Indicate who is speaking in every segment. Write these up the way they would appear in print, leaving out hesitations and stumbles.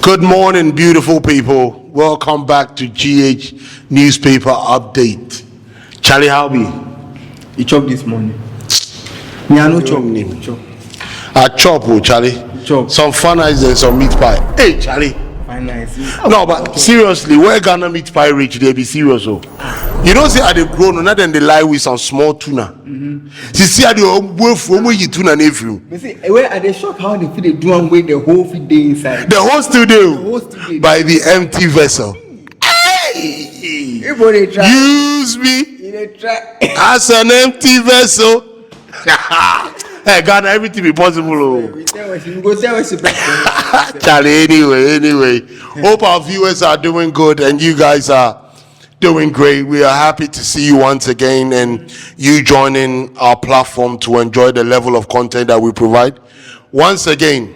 Speaker 1: Good morning, beautiful people. Welcome back to GH Newspaper Update. Charlie, how be?
Speaker 2: You chop this morning. Me, I no chop.
Speaker 1: I chop, Charlie.
Speaker 2: Chop.
Speaker 1: Some fun ice and some meat pie. Hey, Charlie.
Speaker 2: Fine, nice.
Speaker 1: No, but seriously, where Ghana meat pie reach, they be serious. Oh. You don't see how they grow, no, then they lie with some small tuna. See how they go from where you tuna and everything.
Speaker 2: You see, where are they shocked how they feel they do and wait the whole feed day inside?
Speaker 1: The whole studio by the empty vessel. Hey!
Speaker 2: Everybody try.
Speaker 1: Use me
Speaker 2: They try.
Speaker 1: as an empty vessel. Hey, Ghana, everything be possible. Oh.
Speaker 2: We go tell us about
Speaker 1: Charlie, anyway. Hope our viewers are doing good and you guys are doing great. We are happy to see you once again and you joining our platform to enjoy the level of content that we provide. Once again,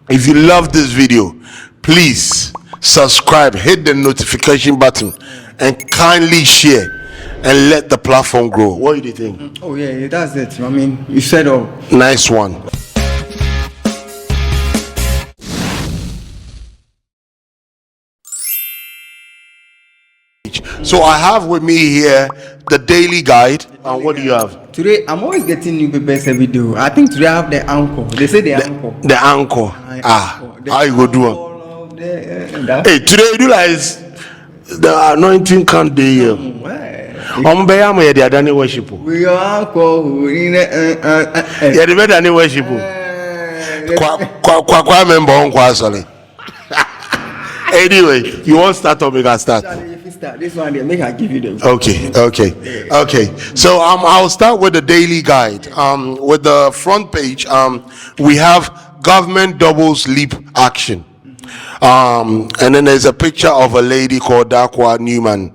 Speaker 1: if you love this video, please subscribe, hit the notification button, and kindly share and let the platform grow. What do you think?
Speaker 2: Oh yeah, that's it. I mean, you said all.
Speaker 1: Nice one. So I have with me here the daily guide. And what do you have?
Speaker 2: Today, I'm always getting new papers every day. I think today I have the anchor. They say the anchor.
Speaker 1: The anchor. How you go do it? Hey, today you do like the anointing can't be here. Ombeya the Adani worship.
Speaker 2: We are anchor.
Speaker 1: Yeah, the better than worship. Kwa member on Kwasole. Anyway, you want start or make us start?
Speaker 2: This one, they make I give you them.
Speaker 1: Okay. So I'll start with the daily guide. With the front page, we have government doubles leap action. And then there's a picture of a lady called Dakwa Newman,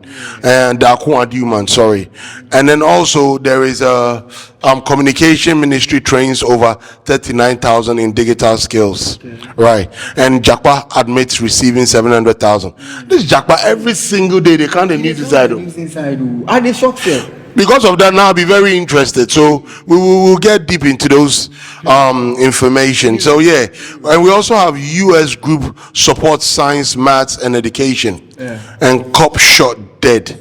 Speaker 1: sorry. And then also there is a communication ministry trains over 39,000 in digital skills, right? And Jakpa admits receiving 700,000. This Jakpa every single day they can't need inside.
Speaker 2: Are they shocked?
Speaker 1: Because of that, now I'll be very interested. So we will get deep into those information. So yeah, and we also have US group support science, maths, and education. And cop shot dead.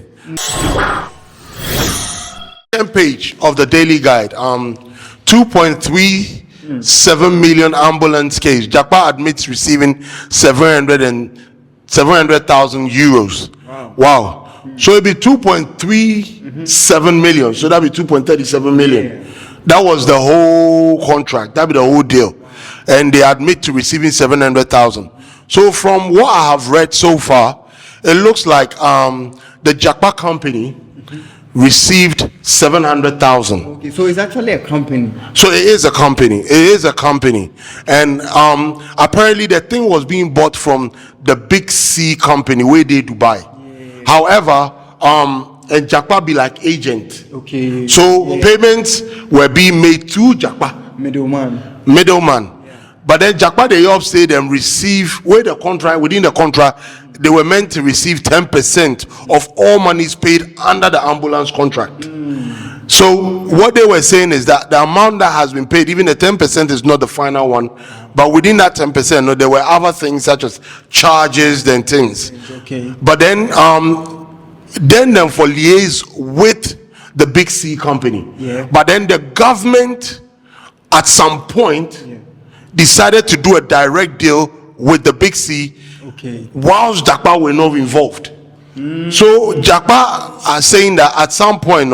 Speaker 1: 10th page of the daily guide. 2.37 million ambulance case. Jakpa admits receiving 700,000 euros. Wow. So it'd be 2.37 million. So that'd be 2.37 million. That was the whole contract. That'd be the whole deal. And they admit to receiving 700,000. So from what I have read so far, it looks like the Jakpa company received 700,000.
Speaker 2: Okay, so it's actually a company.
Speaker 1: So it is a company. And apparently the thing was being bought from the Big C company where they Dubai. However, and Jakpa be like agent.
Speaker 2: Okay.
Speaker 1: So payments were being made to Jakpa. Middleman. But then Jakpa they upstate them receive within the contract, they were meant to receive 10% of all monies paid under the ambulance contract. So what they were saying is that the amount that has been paid, even the 10% is not the final one, but within that 10%, no, there were other things such as charges and things.
Speaker 2: Okay.
Speaker 1: But then for liaise with the Big C company.
Speaker 2: Yeah.
Speaker 1: But then the government at some point decided to do a direct deal with the Big C.
Speaker 2: Okay.
Speaker 1: Whilst Jakpa were not involved. So Jakpa are saying that at some point,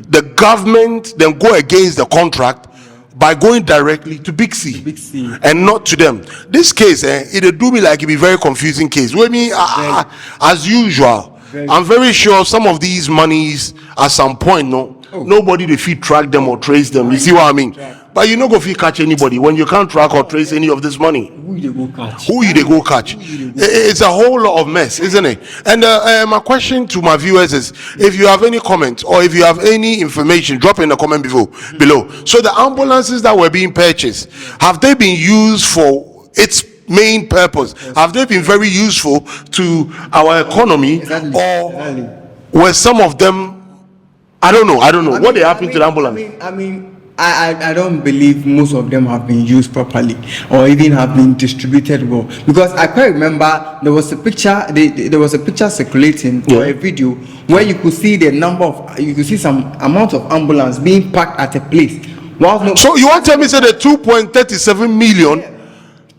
Speaker 1: the government then go against the contract by going directly to Big C, and not to them. This case, it do me like it be very confusing case. With me, as usual, I'm very sure some of these monies at some point, nobody they feel track them or trace them. You see what I mean? But you no go feel catch anybody when you can't track or trace any of this money.
Speaker 2: Who you
Speaker 1: they go catch? It's a whole lot of mess, isn't it? And my question to my viewers is, if you have any comments or if you have any information, drop in the comment below. So the ambulances that were being purchased, have they been used for its main purpose? Have they been very useful to our economy, or were some of them? I don't know. What happened to the ambulance?
Speaker 2: I mean, I don't believe most of them have been used properly or even have been distributed well, because I quite remember there was a picture circulating or a video where you could see some amount of ambulance being parked at a place.
Speaker 1: So you want to tell me, say the 2.37 million,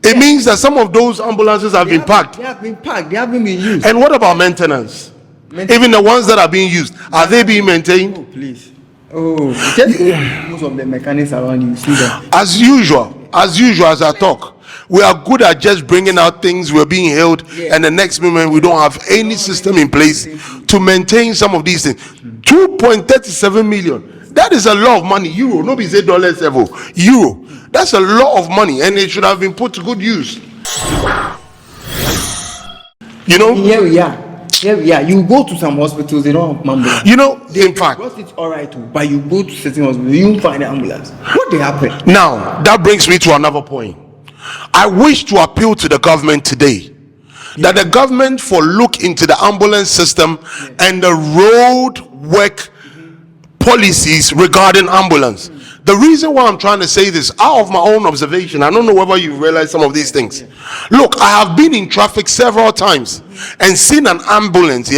Speaker 1: it means that some of those ambulances have been parked?
Speaker 2: They have been parked, they haven't been used.
Speaker 1: And what about maintenance? Even the ones that are being used, are they being maintained?
Speaker 2: Oh, please. Oh, just most of the mechanics around you see them.
Speaker 1: As usual, as I talk, we are good at just bringing out things, we're being hailed, and the next moment we don't have any system in place to maintain some of these things. 2.37 million, that is a lot of money. Euro, nobody say dollars ever. Euro, that's a lot of money, and it should have been put to good use. You know,
Speaker 2: Here we are. You go to some hospitals, they don't have ambulance.
Speaker 1: You know, in fact,
Speaker 2: It's all right, but you go to certain hospitals, you find the ambulance. What they happen?
Speaker 1: now that brings me to another point. I wish to appeal to the government today that the government for look into the ambulance system and the road work policies regarding ambulance. The reason why I'm trying to say this, out of my own observation, I don't know whether you realize some of these things. Look, I have been in traffic several times and seen an ambulance,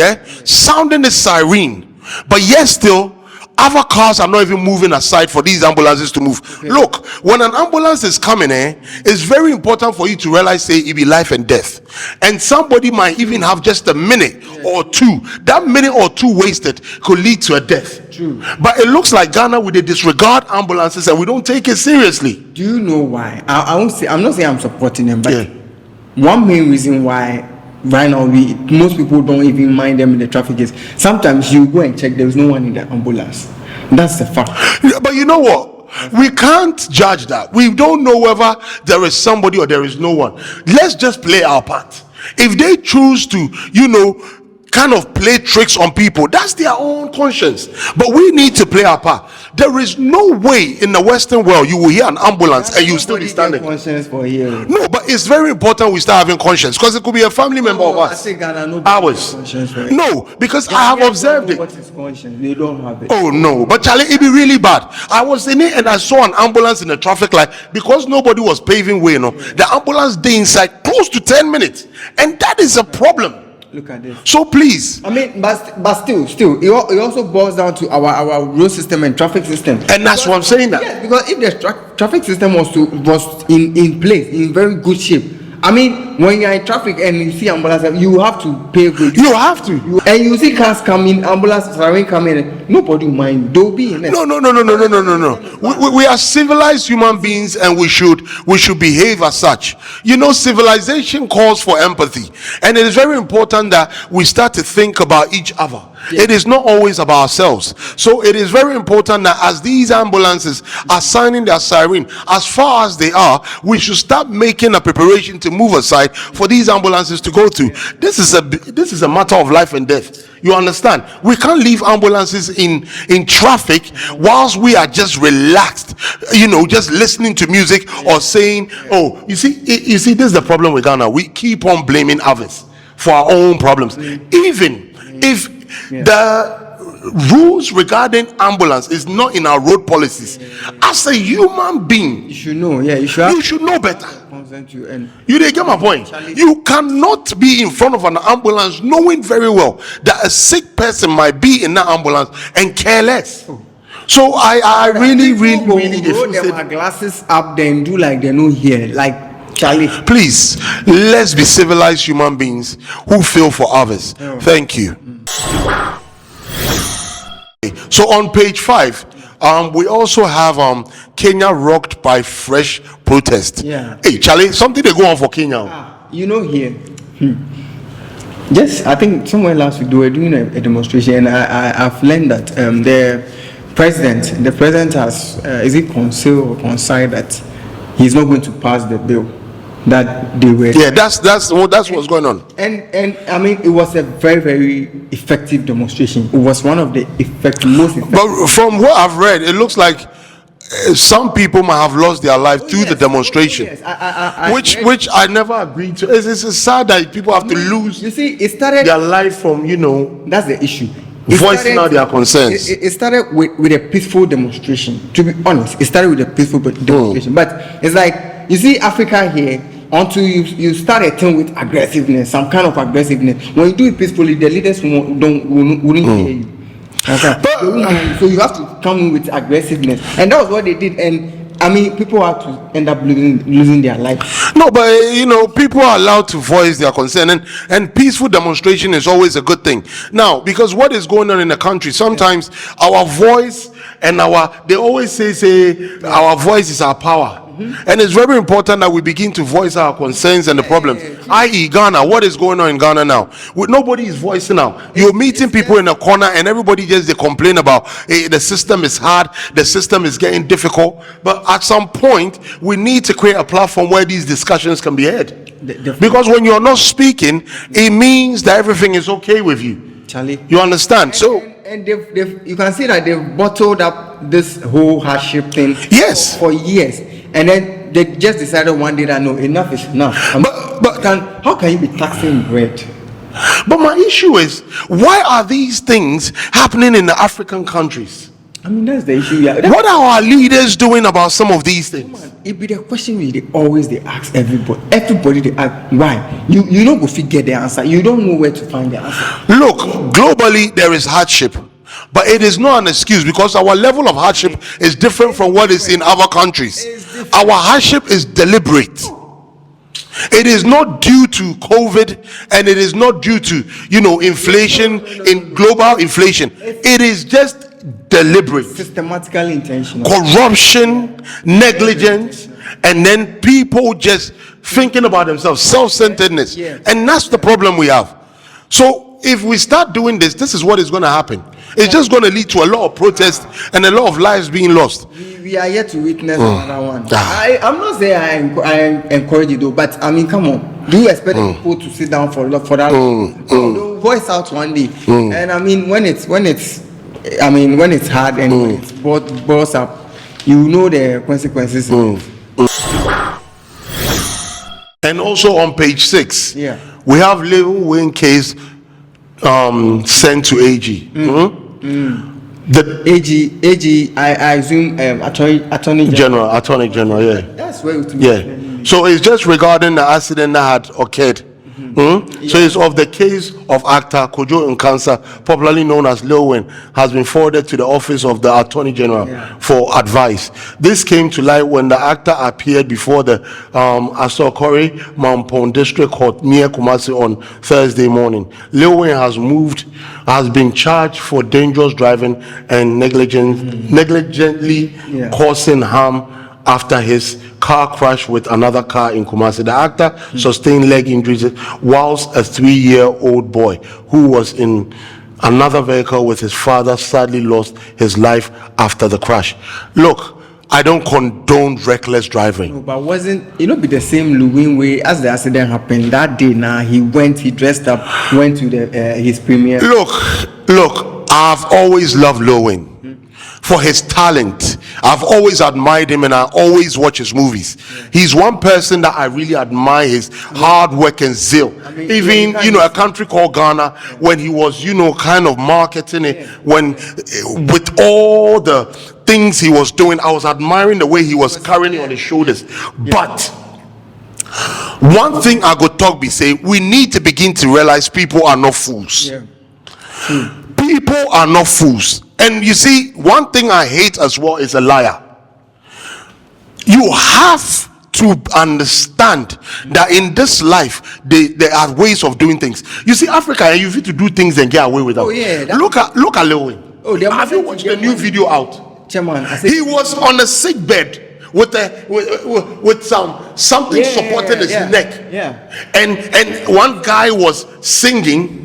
Speaker 1: sounding the siren, but yet still other cars are not even moving aside for these ambulances to move. Look, when an ambulance is coming, it's very important for you to realize, say, it be life and death, and somebody might even have just a minute or two. That minute or two wasted could lead to a death.
Speaker 2: True.
Speaker 1: But it looks like Ghana, we disregard ambulances and we don't take it seriously.
Speaker 2: Do you know why? I won't say. I'm not saying I'm supporting them, but
Speaker 1: Yeah.
Speaker 2: one main reason why right now most people don't even mind them in the traffic is sometimes you go and check, there's no one in the ambulance. That's the fact.
Speaker 1: Yeah, but you know what? We can't judge that. We don't know whether there is somebody or there is no one. Let's just play our part. If they choose to, kind of play tricks on people, that's their own conscience. But we need to play our part. There is no way in the Western world you will hear an ambulance and you still be standing.
Speaker 2: Conscience for hearing.
Speaker 1: No, but it's very important we start having conscience, because it could be a family member of
Speaker 2: I
Speaker 1: us.
Speaker 2: say Ghana, nobody
Speaker 1: Ours.
Speaker 2: has conscience for it.
Speaker 1: No, because I have observed it.
Speaker 2: What is conscience? They don't have it.
Speaker 1: Oh no, but Charlie, it be really bad. I was in it and I saw an ambulance in the traffic light because nobody was paving way. The ambulance stayed inside close to 10 minutes, and that is a problem.
Speaker 2: Look at this.
Speaker 1: So please,
Speaker 2: I mean, but still, it also boils down to our road system and traffic system.
Speaker 1: and that's what I'm saying. That
Speaker 2: Yes, because if the traffic system was in place, in very good shape, I mean, when you're in traffic and you see ambulance, you have to pay good.
Speaker 1: you have to.
Speaker 2: And you see cars coming, ambulance siren coming, nobody will mind. They'll be in it.
Speaker 1: No. We are civilized human beings, and we should behave as such. Civilization calls for empathy, and it is very important that we start to think about each other. It is not always about ourselves. So it is very important that as these ambulances are sounding their siren, as far as they are, we should start making a preparation to move aside for these ambulances to go to. This is a matter of life and death. You understand? We can't leave ambulances in traffic whilst we are just relaxed, just listening to music or saying, oh, you see, this is the problem with Ghana. We keep on blaming others for our own problems. Even if the rules regarding ambulance is not in our road policies, as a human being,
Speaker 2: You should know. Yeah, you should
Speaker 1: know better.
Speaker 2: consent you and
Speaker 1: You didn't get my point. You cannot be in front of an ambulance knowing very well that a sick person might be in that ambulance and care less. So I really
Speaker 2: roll them our glasses up, then do like they know here, like Charlie.
Speaker 1: please, let's be civilized human beings who feel for others. Thank you. So on page 5, we also have Kenya rocked by fresh protest.
Speaker 2: Yeah.
Speaker 1: Hey Charlie, something they go on for Kenya.
Speaker 2: Here. Yes, I think somewhere last week they were doing a demonstration, and I've learned that the president has is it considered that he's not going to pass the bill that they were.
Speaker 1: Yeah, that's what's going on.
Speaker 2: And I mean, it was a very, very effective demonstration. It was one of the most effective.
Speaker 1: But from what I've read, it looks like some people might have lost their life through the demonstration.
Speaker 2: Yes, I
Speaker 1: which I never agreed to. It's sad that people have to lose
Speaker 2: You see, it started.
Speaker 1: their life from
Speaker 2: That's the issue.
Speaker 1: voicing out their concerns.
Speaker 2: It started with a peaceful demonstration. To be honest, it started with a peaceful demonstration. But it's like, you see, Africa here, until you start a thing with aggressiveness, some kind of aggressiveness. When you do it peacefully, the leaders wouldn't hear you. Okay. So you have to come in with aggressiveness, and that was what they did. And I mean, people have to end up losing their life.
Speaker 1: No, but people are allowed to voice their concern, and peaceful demonstration is always a good thing. Now, because what is going on in the country, sometimes our voice and they always say our voice is our power. And it's very important that we begin to voice our concerns and the problems. I.e., Ghana, what is going on in Ghana now? Nobody is voicing out. You're meeting people in a corner and everybody they complain about the system is hard, the system is getting difficult. But at some point, we need to create a platform where these discussions can be had. Because when you're not speaking, it means that everything is okay with you.
Speaker 2: Charlie,
Speaker 1: you understand?
Speaker 2: And you can see that they've bottled up this whole hardship thing.
Speaker 1: Yes,
Speaker 2: for years. And then they just decided one day that no, enough is enough. How can you be taxing bread?
Speaker 1: But my issue is, why are these things happening in the African countries?
Speaker 2: I mean, that's the issue. Yeah.
Speaker 1: What are our leaders doing about some of these things?
Speaker 2: It be the question they ask everybody. Everybody they ask why. You don't go figure the answer. You don't know where to find the answer.
Speaker 1: Look, globally there is hardship. But it is not an excuse, because our level of hardship is different from what is in other countries. Our hardship is deliberate. It is not due to COVID, and it is not due to inflation, in global inflation. It is just deliberate,
Speaker 2: systematically intentional,
Speaker 1: corruption, negligence, and then people just thinking about themselves, self-centeredness. And that's the problem we have. So if we start doing this is what is going to happen. It's just going to lead to a lot of protests and a lot of lives being lost.
Speaker 2: We are yet to witness another one. I'm not saying I encourage it though, but I mean, come on. Do you expect people to sit down for that? They'll voice out one day. And I mean, when it's hard and when it boils up, you know the consequences.
Speaker 1: And also on page 6, we have Lil Wayne case sent to AG. The
Speaker 2: AG, I assume Attorney General.
Speaker 1: Attorney General, yeah.
Speaker 2: That's where it
Speaker 1: is. So it's just regarding the accident that had occurred. So it's of the case of actor Kojo Nkansa, popularly known as Lil Wayne, has been forwarded to the office of the Attorney General for advice. This came to light when the actor appeared before the Asokore Mampong District Court near Kumasi on Thursday morning. Lil Wayne has been charged for dangerous driving and negligently causing harm after his car crash with another car in Kumasi. The actor sustained leg injuries whilst a 3-year-old boy who was in another vehicle with his father sadly lost his life after the crash. Look, I don't condone reckless driving.
Speaker 2: No, but wasn't be the same Lewin way as the accident happened that day? Now he dressed up, went to his premiere.
Speaker 1: Look, I've always loved Lil Wayne for his talent. I've always admired him and I always watch his movies. He's one person that I really admire, his hard work and zeal. Even a country called Ghana, when he was kind of marketing it, when with all the things he was doing, I was admiring the way he was carrying it on his shoulders. But one thing I go talk be say, we need to begin to realize people are not fools. People are not fools. And you see, one thing I hate as well is a liar. You have to understand that in this life there are ways of doing things. You see, Africa, you need to do things and get away with them. Look at Lil Wayne. Have you watched the new video out?
Speaker 2: Chairman,
Speaker 1: he was on a sick bed with something supporting his neck. And one guy was singing.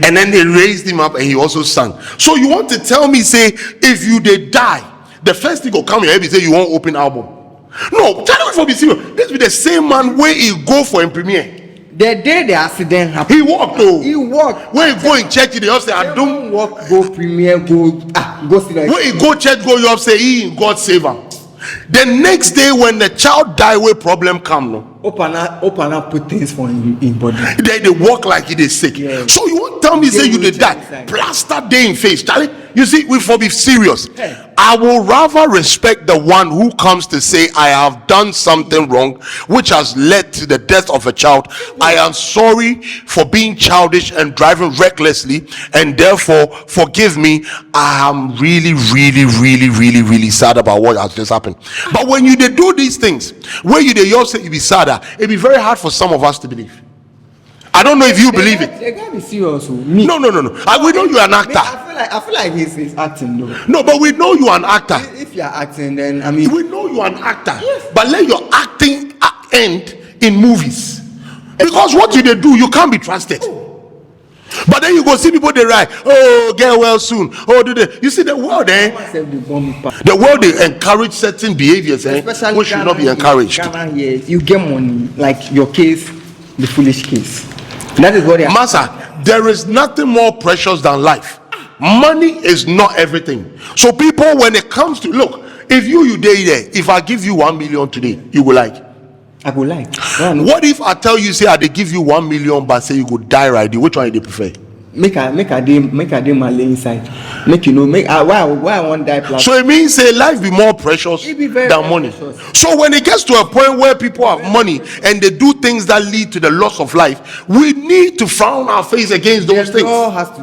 Speaker 1: And then they raised him up and he also sang. So you want to tell me, say, if you did die, the first thing will come your head and say you won't open album. No, tell me for be serious. This be the same man where he go for a premiere.
Speaker 2: The day the accident happened,
Speaker 1: he walked though.
Speaker 2: He walked.
Speaker 1: When he go in church, they all say, I don't
Speaker 2: walk, go premiere, go see that.
Speaker 1: When he go church, go you up say he God save him. The next day when the child die, where problem come no.
Speaker 2: Open up, put things for in body.
Speaker 1: They walk like it is sick.
Speaker 2: Yeah.
Speaker 1: So you won't tell me say you
Speaker 2: will
Speaker 1: did die.
Speaker 2: inside.
Speaker 1: Plaster day in face, Charlie. You see, we for be serious.
Speaker 2: Hey.
Speaker 1: I will rather respect the one who comes to say I have done something wrong, which has led to the death of a child. I am sorry for being childish and driving recklessly, and therefore forgive me. I am really, really, really, really, really sad about what has just happened. But when you they do these things, where you they also you be sadder, it be very hard for some of us to believe. I don't know if you believe it.
Speaker 2: They gotta be serious. Me.
Speaker 1: No. We know you're an
Speaker 2: Me,
Speaker 1: actor.
Speaker 2: I feel like he's acting though.
Speaker 1: No, but we know you're an actor.
Speaker 2: If you're acting, then I mean,
Speaker 1: We know you're an actor. But let your acting end in movies. Because what you they do, you can't be trusted. But then you go see people they write, oh, get well soon. Oh, do they? You see the world, eh? The world they encourage certain behaviors, eh?
Speaker 2: especially
Speaker 1: Which should not be
Speaker 2: Ghana
Speaker 1: encouraged.
Speaker 2: Ghana here, you get money, like your case, the foolish case. That is what they are.
Speaker 1: Master, there is nothing more precious than life. Money is not everything. So people, when it comes to look, if you day there, if I give you 1 million today, you will like.
Speaker 2: I go like.
Speaker 1: What if I tell you say I they give you 1 million, but say you go die right there? Which one do you prefer?
Speaker 2: Make a day my lay inside. Make you know, why I want die plus.
Speaker 1: So it means say life be more precious
Speaker 2: It be very,
Speaker 1: than
Speaker 2: very
Speaker 1: money.
Speaker 2: precious.
Speaker 1: So when it gets to a point where people have money and they do things that lead to the loss of life, we need to frown our face against those
Speaker 2: The
Speaker 1: things.
Speaker 2: law has to,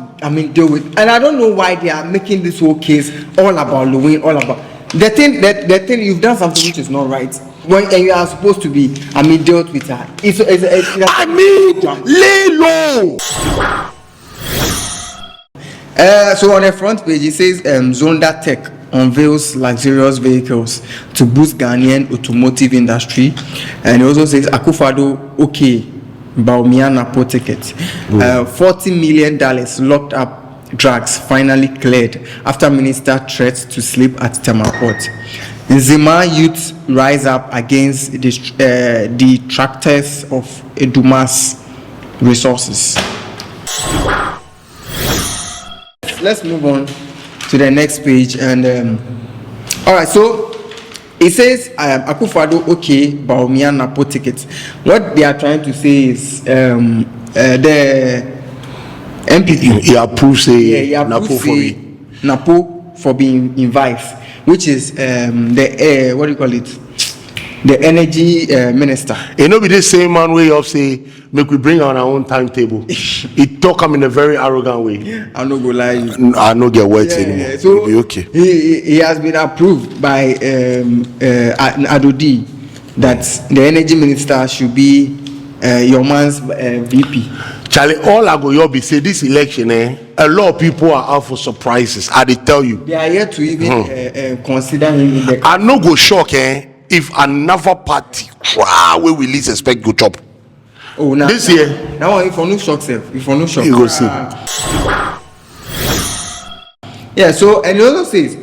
Speaker 2: deal with. And I don't know why they are making this whole case all about Louis, all about the thing you've done something which is not right. When and you are supposed to be, dealt with her.
Speaker 1: Lay low.
Speaker 2: So on the front page it says Zonda Tech unveils luxurious vehicles to boost Ghanaian automotive industry, and it also says Akufo-Addo Bawumia Napo ticket. $40 million locked up drugs finally cleared after minister threats to sleep at Tema Port. Nzima youth rise up against the detractors of Eduma's resources. Let's move on to the next page, and all right, so it says Akufo-Addo Bawumia Napo tickets. What they are trying to say is the MPP
Speaker 1: He approves
Speaker 2: he
Speaker 1: Napo
Speaker 2: approved
Speaker 1: for me.
Speaker 2: Napo for being in vice, which is the what do you call it, the energy minister.
Speaker 1: You know, be the same man way of say, make we bring on our own timetable. He talk him in a very arrogant way.
Speaker 2: I'm not gonna lie.
Speaker 1: I no get words anymore.
Speaker 2: Yeah. So
Speaker 1: It'll be okay.
Speaker 2: he has been approved by Adodi that the energy minister should be your man's VP.
Speaker 1: Charlie, all I go you be say this election, a lot of people are out for surprises. I dey tell you.
Speaker 2: They are yet to even consider him in the.
Speaker 1: I no go shock, if another party where we least expect go chop.
Speaker 2: Oh, now
Speaker 1: This year,
Speaker 2: now if for no shock, self, if for no shock,
Speaker 1: you go see.
Speaker 2: Yeah. So and it also says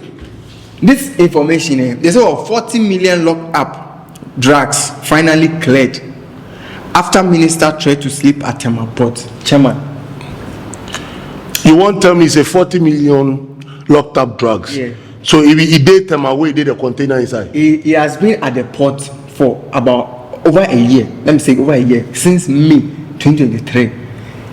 Speaker 2: this information. They say 40 million locked up drugs finally cleared after minister tried to sleep at Tema Port. Chairman.
Speaker 1: You won't tell me it's a 40 million locked up drugs.
Speaker 2: Yeah.
Speaker 1: So if he did them away, did a container inside.
Speaker 2: He has been at the port for about over a year. Let me say over a year, since May 2023.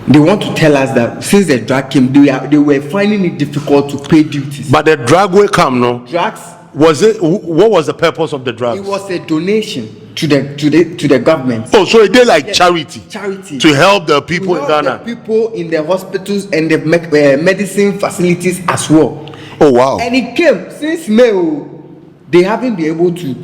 Speaker 2: They want to tell us that since the drug came, they were finding it difficult to pay duties.
Speaker 1: But the drug will come, no?
Speaker 2: Drugs.
Speaker 1: Was it? What was the purpose of the drugs?
Speaker 2: It was a donation to the government.
Speaker 1: Oh, so it did like charity.
Speaker 2: Charity
Speaker 1: To help the people
Speaker 2: to
Speaker 1: in
Speaker 2: help
Speaker 1: Ghana.
Speaker 2: the people in the hospitals and the medicine facilities as well.
Speaker 1: Oh wow.
Speaker 2: And it came since May. They haven't been able to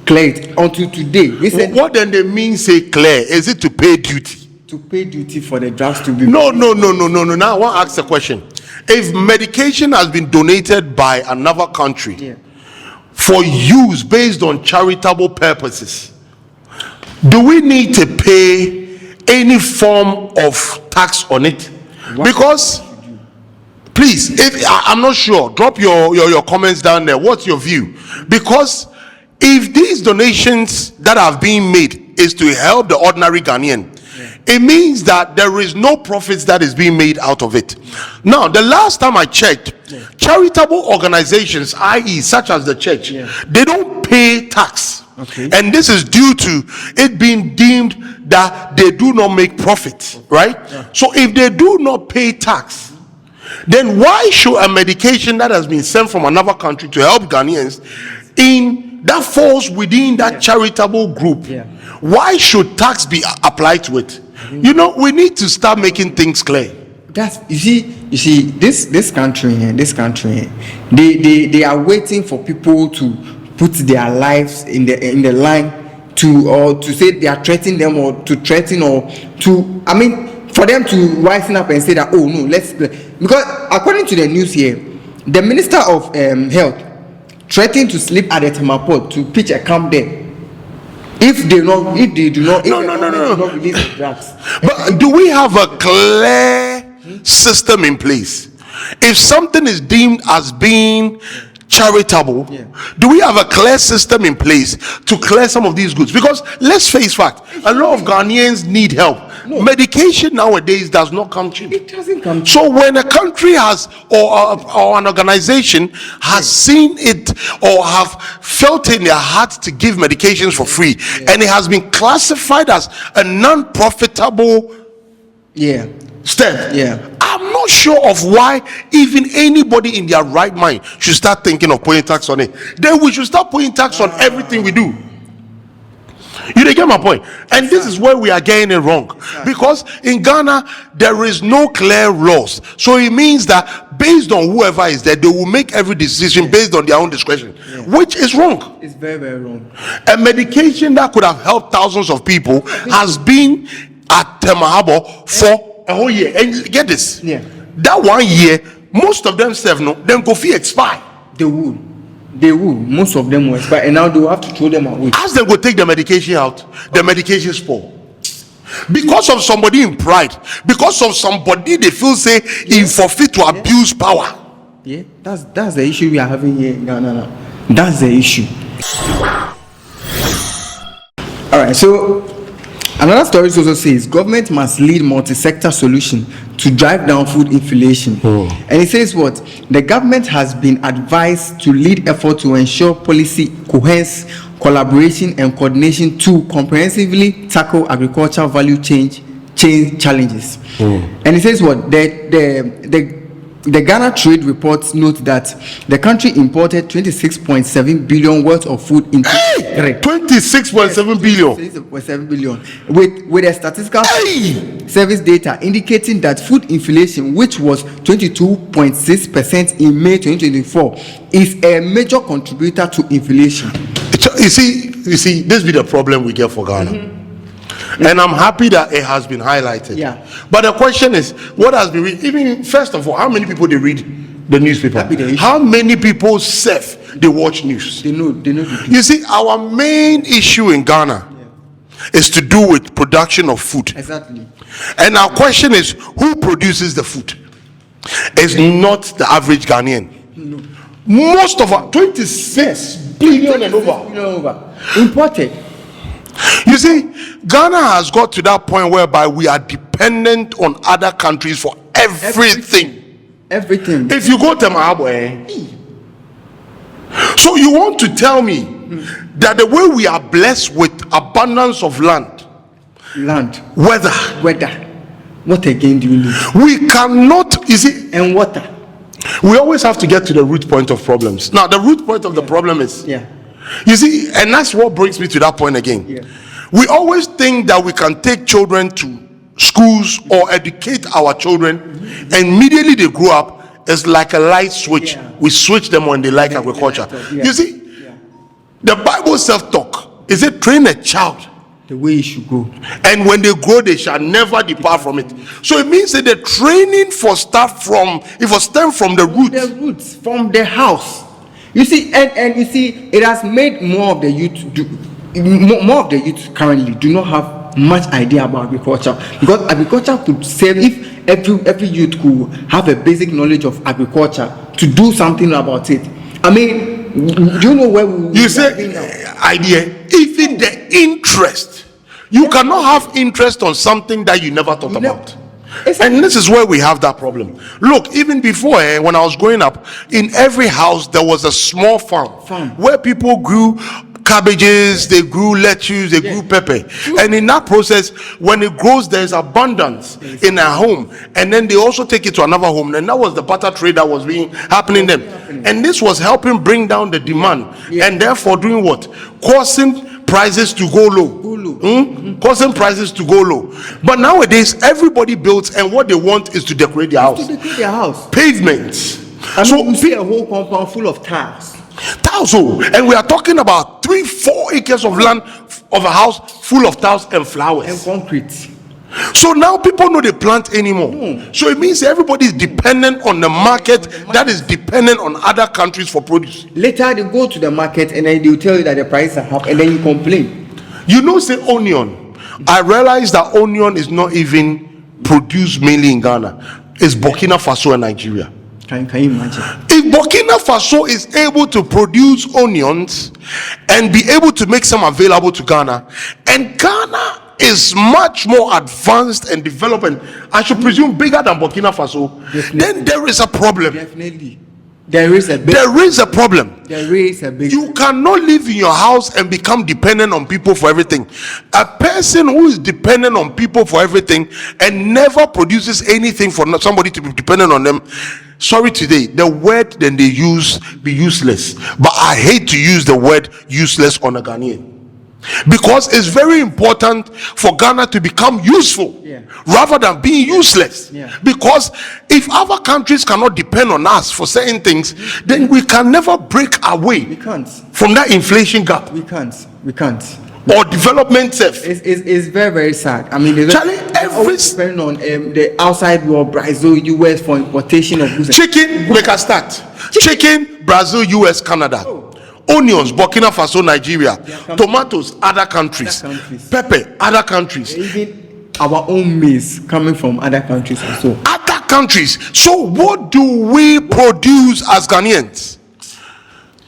Speaker 2: clear it until today. They said
Speaker 1: What then they mean say clear? Is it to pay duty?
Speaker 2: to pay duty for the drugs to be.
Speaker 1: No. Now I want to ask a question. If medication has been donated by another country
Speaker 2: Yeah.
Speaker 1: for use based on charitable purposes, do we need to pay any form of tax on it? Because please, if I'm not sure, drop your comments down there. What's your view? Because if these donations that have been made is to help the ordinary Ghanaian, it means that there is no profits that is being made out of it. Now, the last time I checked, charitable organizations, i.e., such as the church, they don't pay tax.
Speaker 2: Okay.
Speaker 1: And this is due to it being deemed that they do not make profit, right? So if they do not pay tax, then why should a medication that has been sent from another country to help Ghanaians that falls within that charitable group, why should tax be applied to it? You know, we need to start making things clear.
Speaker 2: That's you see this country, they are waiting for people to put their lives in the line to say they are threatening them, or to threaten, or to, I mean, for them to wisen up and say that, oh no, because according to the news here, the Minister of Health threatened to sleep at the Temaport to pitch a camp there if they do not release the drugs.
Speaker 1: But do we have a clear system in place? If something is deemed as being charitable, do we have a clear system in place to clear some of these goods? Because let's face fact, a lot of Ghanaians need help. Medication nowadays does not come cheap.
Speaker 2: It doesn't come cheap.
Speaker 1: So when a country has, or an organization has seen it, or have felt in their heart to give medications for free, and it has been classified as a non-profitable step, I'm not sure of why even anybody in their right mind should start thinking of putting tax on it. Then we should start putting tax on everything we do. You get my point? And this is where we are getting it wrong, because in Ghana there is no clear laws. So it means that based on whoever is there, they will make every decision based on their own discretion, which is wrong.
Speaker 2: It's very, very wrong.
Speaker 1: A medication that could have helped thousands of people has been at Temahabo for a whole year. And get this, that 1 year, most of them them go fee expire.
Speaker 2: They would. Most of them will expire, and now they will have to throw them away.
Speaker 1: As they go take the medication out, the medication spoil. Because of somebody in pride, because of somebody they feel say in forfeit to abuse power.
Speaker 2: Yeah, that's the issue we are having here in Ghana now. That's the issue. All right, so another story also says government must lead multi-sector solution to drive down food inflation. And it says what? The government has been advised to lead effort to ensure policy coherence, collaboration and coordination to comprehensively tackle agricultural value chain challenges. And it says what? The Ghana Trade Reports note that the country imported 26.7 billion worth of food in
Speaker 1: 26.7 billion.
Speaker 2: 26.7 billion with a statistical service data indicating that food inflation, which was 22.6% in May 2024, is a major contributor to inflation.
Speaker 1: You see, this be the problem we get for Ghana. And I'm happy that it has been highlighted. But the question is, what has been even first of all, how many people they read the newspaper? How many people they watch news?
Speaker 2: They know.
Speaker 1: You see, our main issue in Ghana is to do with production of food.
Speaker 2: Exactly.
Speaker 1: And our question is, who produces the food? It's not the average Ghanaian.
Speaker 2: No.
Speaker 1: Most of our 26 billion and over
Speaker 2: imported.
Speaker 1: You see, Ghana has got to that point whereby we are dependent on other countries for everything. If you go to Mahabo, so you want to tell me that the way we are blessed with abundance of land, weather, what again do you need? We cannot, you see,
Speaker 2: and water.
Speaker 1: We always have to get to the root point of problems. Now, the root point of the problem is, you see, and that's what brings me to that point again. We always think that we can take children to schools or educate our children, and immediately they grow up, it's like a light switch. We switch them when they like agriculture. You see, the Bible self-talk is it train a child
Speaker 2: the way it should go,
Speaker 1: and when they grow they shall never depart from it. So it means that the training stem from the roots,
Speaker 2: from the house. You see, and you see, it has made more of the youth currently do not have much idea about agriculture, because agriculture could save if every youth could have a basic knowledge of agriculture to do something about it. I mean, do you know where we
Speaker 1: you say idea, even the interest You cannot have interest on something that you never thought about. And this is where we have that problem. Look, even before, when I was growing up, in every house there was a small farm where people grew cabbages, they grew lettuce, they grew pepper. And in that process, when it grows, there's abundance in a home. And then they also take it to another home. And that was the barter trade that was happening then. And this was helping bring down the demand. And therefore doing what? Causing prices to go low. Causing prices to go low. But nowadays, everybody builds, and what they want is to decorate their house. Pavements.
Speaker 2: So you see a whole compound full of tiles.
Speaker 1: And we are talking about 3-4 acres of land of a house full of tiles and flowers
Speaker 2: and concrete.
Speaker 1: So now people know they plant anymore. So it means everybody is dependent on the market that is dependent on other countries for produce.
Speaker 2: Later they go to the market and then they'll tell you that the prices are up, and then you complain.
Speaker 1: You know, say onion. I realize that onion is not even produced mainly in Ghana. It's Burkina Faso and Nigeria.
Speaker 2: Can you imagine?
Speaker 1: If Burkina Faso is able to produce onions and be able to make some available to Ghana, and Ghana is much more advanced and developed, and I should presume bigger than Burkina Faso, then there is a problem.
Speaker 2: Definitely. There is a
Speaker 1: problem. You cannot live in your house and become dependent on people for everything. A person who is dependent on people for everything and never produces anything for somebody to be dependent on them, sorry, today the word then they use be useless, but I hate to use the word useless on a Ghanaian, because it's very important for Ghana to become useful rather than being useless. Because if other countries cannot depend on us for certain things, then we can never break away from that inflation gap.
Speaker 2: We can't.
Speaker 1: Or development self.
Speaker 2: It's very, very sad. I mean,
Speaker 1: always
Speaker 2: depending on the outside world, Brazil, US for importation of goods.
Speaker 1: Chicken, make a start. Chicken, Brazil, US, Canada. Onions, Burkina Faso, Nigeria. Tomatoes, other countries. Pepper, other countries.
Speaker 2: Even our own maize coming from other countries also.
Speaker 1: Other countries. So what do we produce as Ghanaians?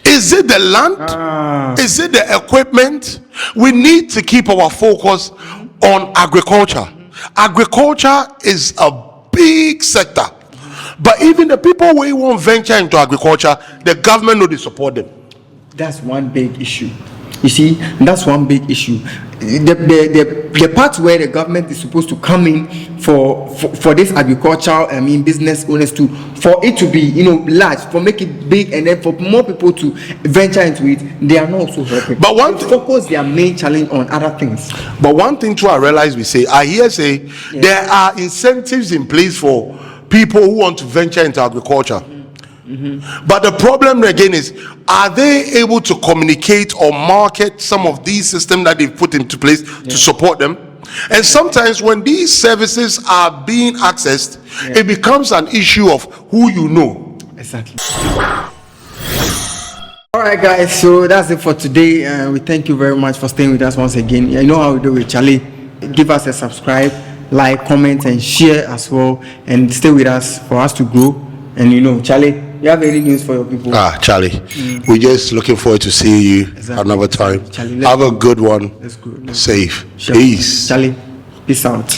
Speaker 1: Is it the land? Is it the equipment? We need to keep our focus on agriculture. Agriculture is a big sector. But even the people who won't venture into agriculture, the government know they support them.
Speaker 2: That's one big issue. You see, that's one big issue. The part where the government is supposed to come in for this agricultural, business owners for it to be, large, for make it big, and then for more people to venture into it, they are not also helping.
Speaker 1: But
Speaker 2: they focus their main challenge on other things.
Speaker 1: But one thing too, I realize I hear say there are incentives in place for people who want to venture into agriculture. But the problem again is, are they able to communicate or market some of these systems that they've put into place to support them? And sometimes when these services are being accessed, it becomes an issue of who you know.
Speaker 2: Exactly. All right, guys, so that's it for today. We thank you very much for staying with us once again. You know how we do with Charlie. Give us a subscribe, like, comment, and share as well, and stay with us for us to grow. And Charlie, you have any news for your people?
Speaker 1: Charlie, we're just looking forward to seeing you another time.
Speaker 2: Charlie,
Speaker 1: have a good one.
Speaker 2: Let's go.
Speaker 1: Safe.
Speaker 2: Sure.
Speaker 1: Peace.
Speaker 2: Charlie, peace out.